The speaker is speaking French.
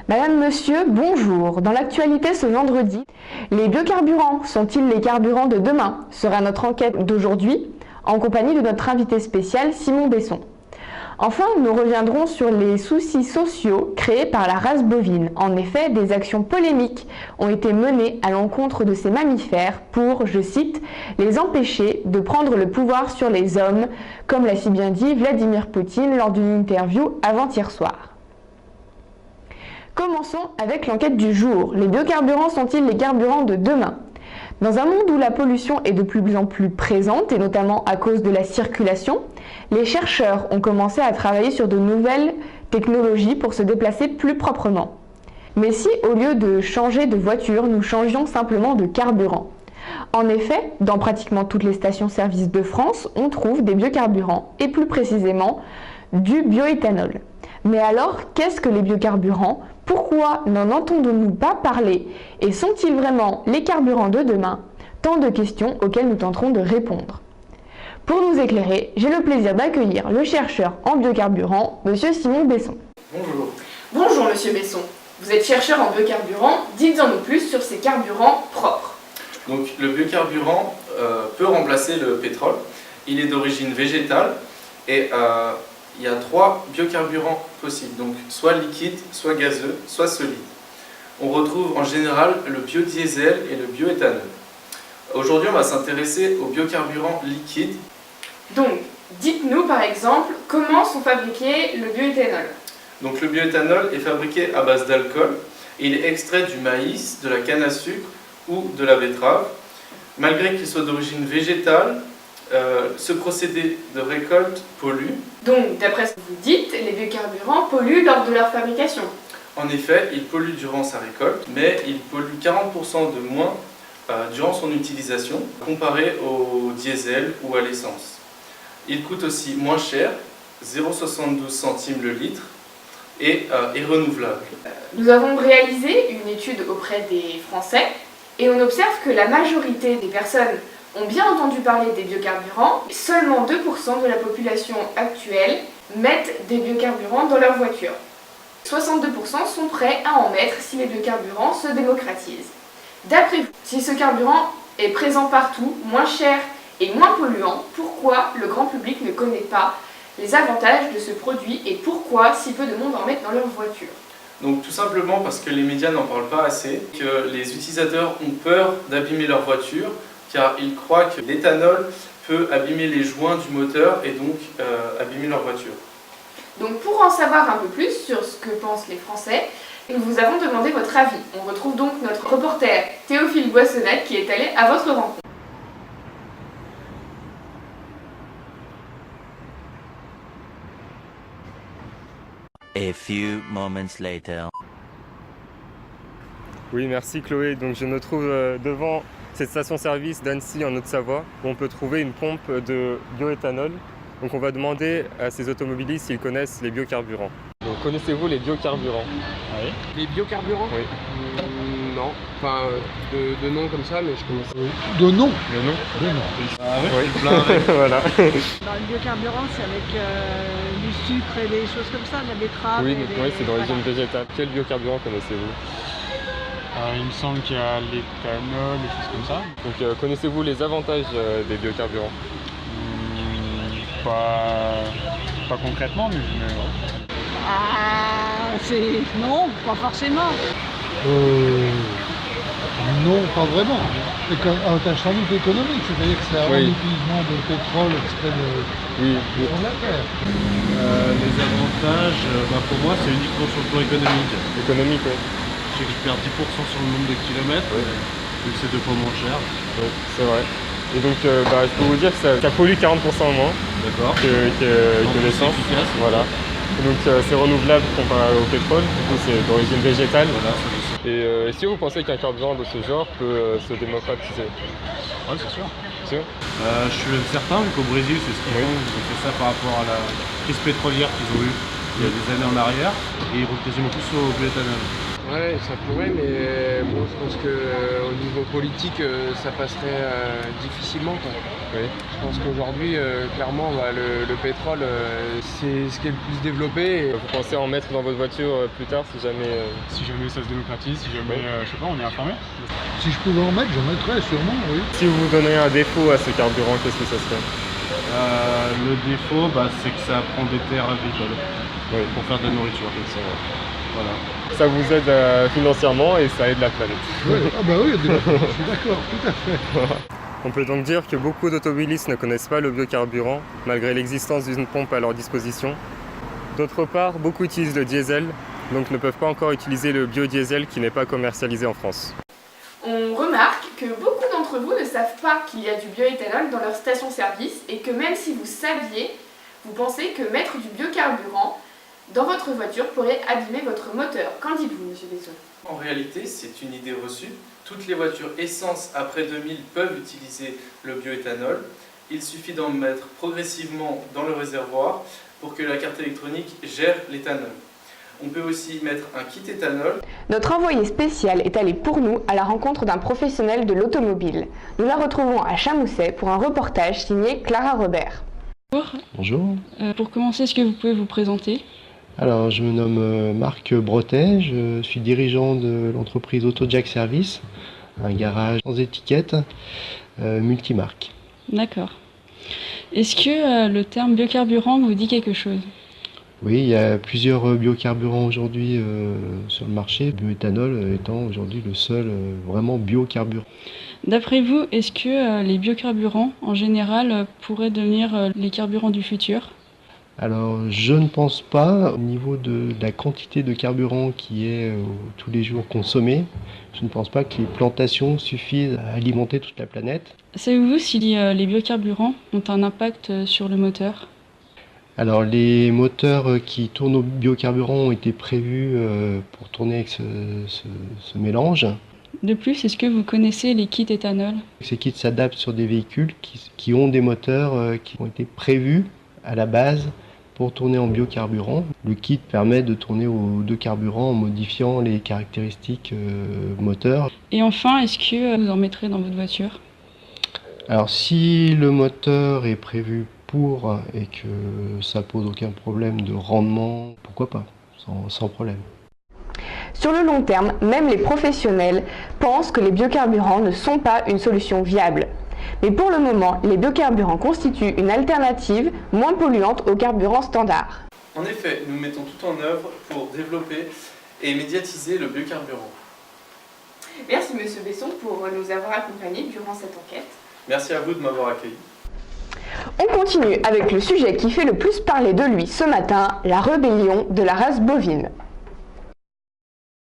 Madame, monsieur, bonjour. Dans l'actualité ce vendredi, les biocarburants sont-ils les carburants de demain sera notre enquête d'aujourd'hui, en compagnie de notre invité spécial Simon Besson. Enfin, nous reviendrons sur les soucis sociaux créés par la race bovine. En effet, des actions polémiques ont été menées à l'encontre de ces mammifères pour, je cite, les empêcher de prendre le pouvoir sur les hommes, comme l'a si bien dit Vladimir Poutine lors d'une interview avant-hier soir. Commençons avec l'enquête du jour. Les biocarburants sont-ils les carburants de demain ? Dans un monde où la pollution est de plus en plus présente, et notamment à cause de la circulation, les chercheurs ont commencé à travailler sur de nouvelles technologies pour se déplacer plus proprement. Mais si, au lieu de changer de voiture, nous changions simplement de carburant ? En effet, dans pratiquement toutes les stations-service de France, on trouve des biocarburants, et plus précisément, du bioéthanol. Mais alors, qu'est-ce que les biocarburants ? Pourquoi n'en entendons-nous pas parler? Et sont-ils vraiment les carburants de demain? Tant de questions auxquelles nous tenterons de répondre. Pour nous éclairer, j'ai le plaisir d'accueillir le chercheur en biocarburants, Monsieur Simon Besson. Bonjour. Bonjour Monsieur Besson. Vous êtes chercheur en biocarburants, dites-en-nous plus sur ces carburants propres. Donc le biocarburant peut remplacer le pétrole. Il est d'origine végétale et il y a 3 biocarburants possibles, donc soit liquide, soit gazeux, soit solide. On retrouve en général le biodiesel et le bioéthanol. Aujourd'hui, on va s'intéresser aux biocarburants liquides. Donc, dites-nous par exemple comment sont fabriqués le bioéthanol. Donc le bioéthanol est fabriqué à base d'alcool et il est extrait du maïs, de la canne à sucre ou de la betterave. Malgré qu'il soit d'origine végétale, ce procédé de récolte pollue. Donc, d'après ce que vous dites, les biocarburants polluent lors de leur fabrication. En effet, il pollue durant sa récolte, mais il pollue 40% de moins durant son utilisation, comparé au diesel ou à l'essence. Il coûte aussi moins cher, 0,72 centimes le litre, et est renouvelable. Nous avons réalisé une étude auprès des Français, et on observe que la majorité des personnes ont bien entendu parler des biocarburants. Seulement 2% de la population actuelle mettent des biocarburants dans leur voiture. 62% sont prêts à en mettre si les biocarburants se démocratisent. D'après vous, si ce carburant est présent partout, moins cher et moins polluant, pourquoi le grand public ne connaît pas les avantages de ce produit et pourquoi si peu de monde en mettent dans leur voiture ? Donc tout simplement parce que les médias n'en parlent pas assez, que les utilisateurs ont peur d'abîmer leur voiture, car ils croient que l'éthanol peut abîmer les joints du moteur et donc abîmer leur voiture. Donc pour en savoir un peu plus sur ce que pensent les Français, nous vous avons demandé votre avis. On retrouve donc notre reporter Théophile Boissonnac qui est allé à votre rencontre. A few moments later. Oui, merci Chloé. Donc je me trouve devant cette station-service d'Annecy en Haute-Savoie où on peut trouver une pompe de bioéthanol. Donc on va demander à ces automobilistes s'ils connaissent les biocarburants. Donc connaissez-vous les biocarburants? Oui. Les biocarburants? Oui. Non, enfin de nom comme ça, mais je commence. Oui. De nom? Le nom? De nom. Ah oui, Oui. plein. Voilà. Le biocarburant, c'est avec du sucre et des choses comme ça, de la betterave. Oui, c'est d'origine végétale. Quel biocarburant connaissez-vous? Il me semble qu'il y a l'éthanol, des choses comme ça. Donc connaissez-vous les avantages des biocarburants? Pas concrètement, mais Non, pas forcément. non, pas vraiment. C'est un sans doute économique, c'est-à-dire que c'est avant l'utilisation de pétrole extrait Oui. de la terre. Les avantages, pour moi, c'est uniquement sur le plan économique. Économique, oui. Je sais que je perds 10% sur le nombre de kilomètres, vu que c'est 2 fois moins cher. Oui, c'est vrai. Et donc, je peux vous dire que ça pollue 40% moins que l'essence. Efficace. Voilà. Et donc, c'est renouvelable comparé au pétrole. Du coup, c'est d'origine végétale. Voilà, Et est-ce que vous pensez qu'un carburant de ce genre peut se démocratiser? ouais, c'est sûr. Sûr. Je suis certain, vu qu'au Brésil, c'est ce qu'ils font. Ils ont fait ça par rapport à la crise pétrolière qu'ils ont eue il y a des années en arrière. Et ils roulent quasiment tous au bioéthanol. Ouais, ça pourrait, mais bon, je pense qu'au niveau politique, ça passerait difficilement, quoi. Oui. Je pense qu'aujourd'hui, clairement, le pétrole, c'est ce qui est le plus développé. Vous pensez en mettre dans votre voiture plus tard si jamais... Si jamais ça se démocratise, si jamais, je sais pas, on est informé. Si je pouvais en mettre, j'en mettrais sûrement, oui. Si vous donnez un défaut à ce carburant, qu'est-ce que ça serait? Le défaut, c'est que ça prend des terres agricoles pour faire de la nourriture. Voilà. Ça vous aide financièrement et ça aide la planète. Ouais. Ah bah oui, je suis d'accord, tout à fait. On peut donc dire que beaucoup d'automobilistes ne connaissent pas le biocarburant, malgré l'existence d'une pompe à leur disposition. D'autre part, beaucoup utilisent le diesel, donc ne peuvent pas encore utiliser le biodiesel qui n'est pas commercialisé en France. On remarque que beaucoup d'entre vous ne savent pas qu'il y a du bioéthanol dans leur station-service et que même si vous saviez, vous pensez que mettre du biocarburant dans votre voiture pourrait abîmer votre moteur. Qu'en dites-vous, monsieur Besson? En réalité, c'est une idée reçue. Toutes les voitures essence après 2000 peuvent utiliser le bioéthanol. Il suffit d'en mettre progressivement dans le réservoir pour que la carte électronique gère l'éthanol. On peut aussi mettre un kit éthanol. Notre envoyé spécial est allé pour nous à la rencontre d'un professionnel de l'automobile. Nous la retrouvons à Chamousset pour un reportage signé Clara Robert. Bonjour. Pour commencer, est-ce que vous pouvez vous présenter? Alors, je me nomme Marc Bretet, je suis dirigeant de l'entreprise Autojack Service, un garage sans étiquette, multimarque. D'accord. Est-ce que le terme biocarburant vous dit quelque chose? Oui, il y a plusieurs biocarburants aujourd'hui sur le marché, bioéthanol étant aujourd'hui le seul vraiment biocarburant. D'après vous, est-ce que les biocarburants en général pourraient devenir les carburants du futur? Alors, je ne pense pas. Au niveau de la quantité de carburant qui est tous les jours consommée, je ne pense pas que les plantations suffisent à alimenter toute la planète. Savez-vous si les biocarburants ont un impact sur le moteur? Alors, les moteurs qui tournent au biocarburant ont été prévus pour tourner avec ce mélange. De plus, est-ce que vous connaissez les kits éthanol? Ces kits s'adaptent sur des véhicules qui ont des moteurs qui ont été prévus à la base pour tourner en biocarburant. Le kit permet de tourner aux deux carburants en modifiant les caractéristiques moteurs. Et enfin, est-ce que vous en mettrez dans votre voiture? Alors si le moteur est prévu pour et que ça pose aucun problème de rendement, pourquoi pas, sans problème. Sur le long terme, même les professionnels pensent que les biocarburants ne sont pas une solution viable. Mais pour le moment, les biocarburants constituent une alternative moins polluante aux carburants standards. En effet, nous mettons tout en œuvre pour développer et médiatiser le biocarburant. Merci monsieur Besson pour nous avoir accompagnés durant cette enquête. Merci à vous de m'avoir accueilli. On continue avec le sujet qui fait le plus parler de lui ce matin, la rébellion de la race bovine.